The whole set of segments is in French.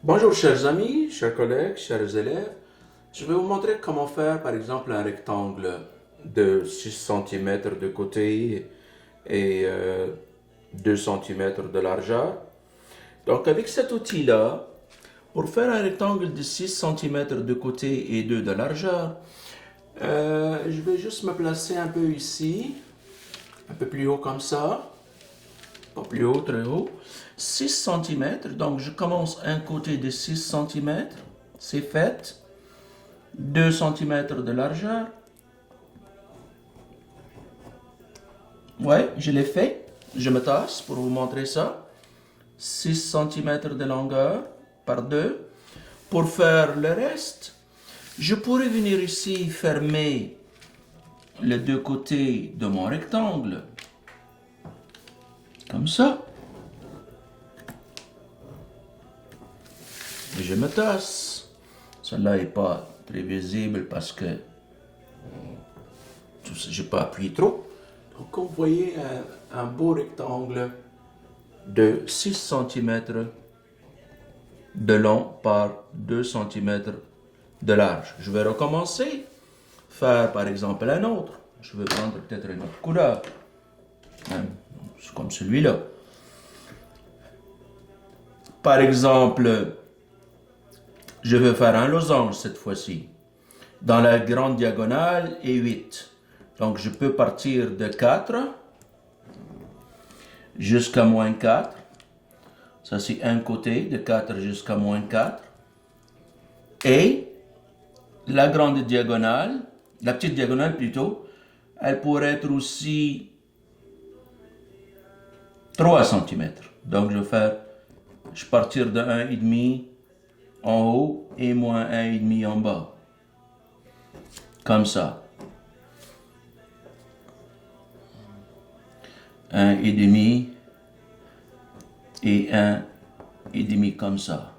Bonjour chers amis, chers collègues, chers élèves. Je vais vous montrer comment faire par exemple un rectangle de 6 cm de côté et 2 cm de largeur. Donc avec cet outil-là, pour faire un rectangle de 6 cm de côté et 2 de largeur, je vais juste me placer un peu ici, un peu plus haut comme ça, pas plus haut, très haut. 6 cm, donc je commence un côté de 6 cm, c'est fait. 2 cm de largeur. Ouais, je l'ai fait. Je me tasse pour vous montrer ça. 6 cm de longueur par 2. Pour faire le reste, je pourrais venir ici fermer les deux côtés de mon rectangle. Comme ça. Et je me tasse. Celle-là n'est pas très visible parce que je n'ai pas appuyé trop. Donc, comme vous voyez, un beau rectangle de 6 cm de long par 2 cm de large. Je vais recommencer, faire par exemple un autre. Je vais prendre peut-être une autre couleur, comme celui-là. Par exemple, je vais faire un losange cette fois-ci. Dans la grande diagonale et 8. Donc je peux partir de 4 jusqu'à moins 4. Ça c'est un côté, de 4 jusqu'à moins 4. Et la grande diagonale, la petite diagonale plutôt, elle pourrait être aussi 3 cm. Donc je vais partir de 1,5 en haut et moins 1,5 en bas. Comme ça. 1,5 et 1,5 comme ça.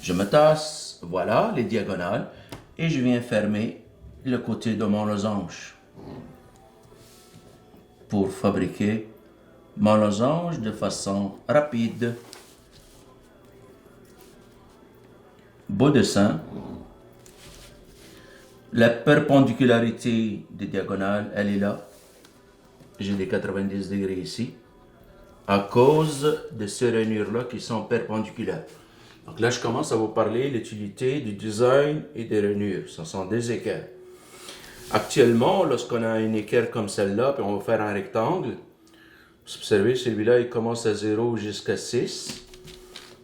Je me tasse, voilà les diagonales, et je viens fermer le côté de mon losange pour fabriquer mon losange de façon rapide. Beau dessin. La perpendicularité des diagonales, elle est là. J'ai des 90 degrés ici, à cause de ces rainures-là qui sont perpendiculaires. Donc là, je commence à vous parler de l'utilité du design et des rainures. Ce sont des équerres. Actuellement, lorsqu'on a une équerre comme celle-là, puis on va faire un rectangle, vous observez, celui-là, il commence à 0 jusqu'à 6.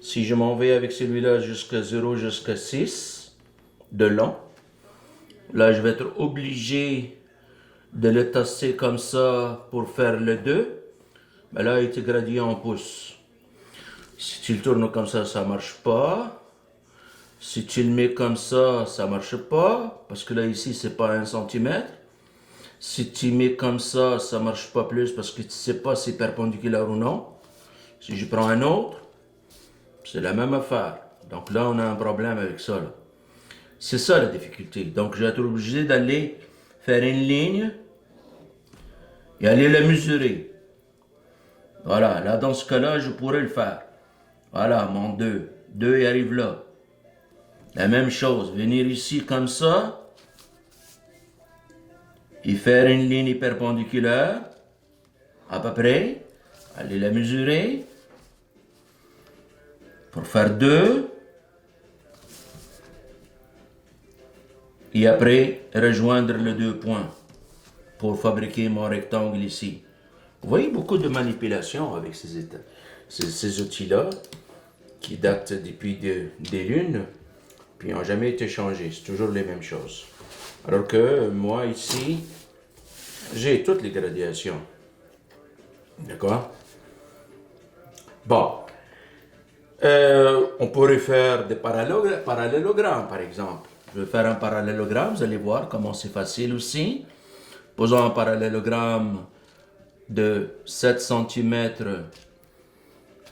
Si je m'en vais avec celui-là jusqu'à 0 jusqu'à 6 de long, là, je vais être obligé de le tasser comme ça pour faire le 2. Mais là, il était gradué en pouces. Si tu le tournes comme ça ne marche pas. Si tu le mets comme ça ne marche pas. Parce que là, ici, c'est pas 1 cm. Si tu mets comme ça ne marche pas plus parce que tu ne sais pas si c'est perpendiculaire ou non. Si je prends un autre, c'est la même affaire. Donc là, on a un problème avec ça. C'est ça la difficulté. Donc, je vais être obligé d'aller faire une ligne et aller la mesurer. Voilà, là, dans ce cas-là, je pourrais le faire. Voilà, mon 2. 2, il arrive là. La même chose, venir ici comme ça, et faire une ligne perpendiculaire, à peu près, aller la mesurer, pour faire 2, et après, rejoindre les 2 points, pour fabriquer mon rectangle ici. Vous voyez beaucoup de manipulations avec ces outils-là, qui datent depuis des lunes, puis n'ont jamais été changés. C'est toujours les mêmes choses. Alors que moi, ici, j'ai toutes les gradations. D'accord? Bon. On pourrait faire des parallélogrammes, par exemple. Je vais faire un parallélogramme, vous allez voir comment c'est facile aussi. Posons un parallélogramme de 7 cm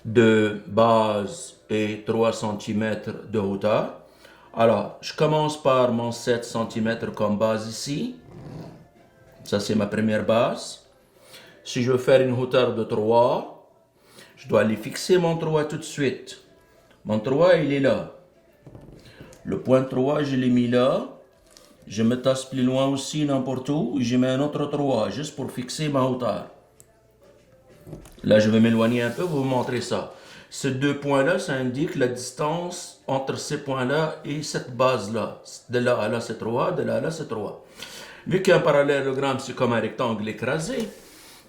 de base et 3 cm de hauteur. Alors, je commence par mon 7 cm comme base ici. Ça, c'est ma première base. Si je veux faire une hauteur de 3, je dois aller fixer mon 3 tout de suite. Mon 3, il est là. Le point 3, je l'ai mis là. Je me tasse plus loin aussi, n'importe où. Je mets un autre 3, juste pour fixer ma hauteur. Là, je vais m'éloigner un peu pour vous montrer ça. Ces deux points-là, ça indique la distance entre ces points-là et cette base-là. De là à là, c'est 3, de là à là, c'est 3. Vu qu'un parallélogramme, c'est comme un rectangle écrasé,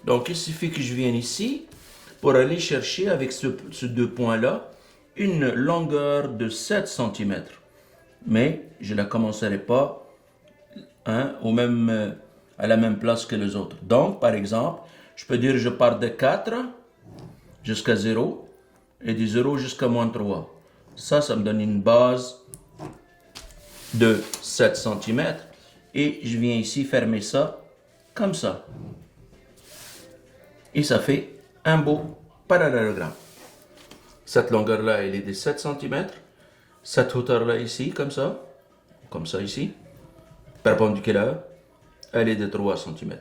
donc il suffit que je vienne ici pour aller chercher avec ces deux points-là une longueur de 7 cm. Mais je ne la commencerai pas à la même place que les autres. Donc, par exemple, je peux dire que je pars de 4 jusqu'à 0 et de 0 jusqu'à moins 3. Ça me donne une base de 7 cm et je viens ici fermer ça comme ça. Et ça fait un beau parallélogramme. Cette longueur-là, elle est de 7 cm. Cette hauteur-là ici, comme ça ici, perpendiculaire, elle est de 3 cm.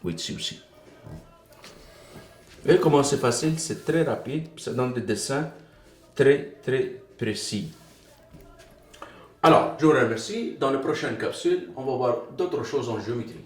Oui, ici aussi. Et comment c'est facile, c'est très rapide, ça donne des dessins très précis. Alors, je vous remercie. Dans la prochaine capsule, on va voir d'autres choses en géométrie.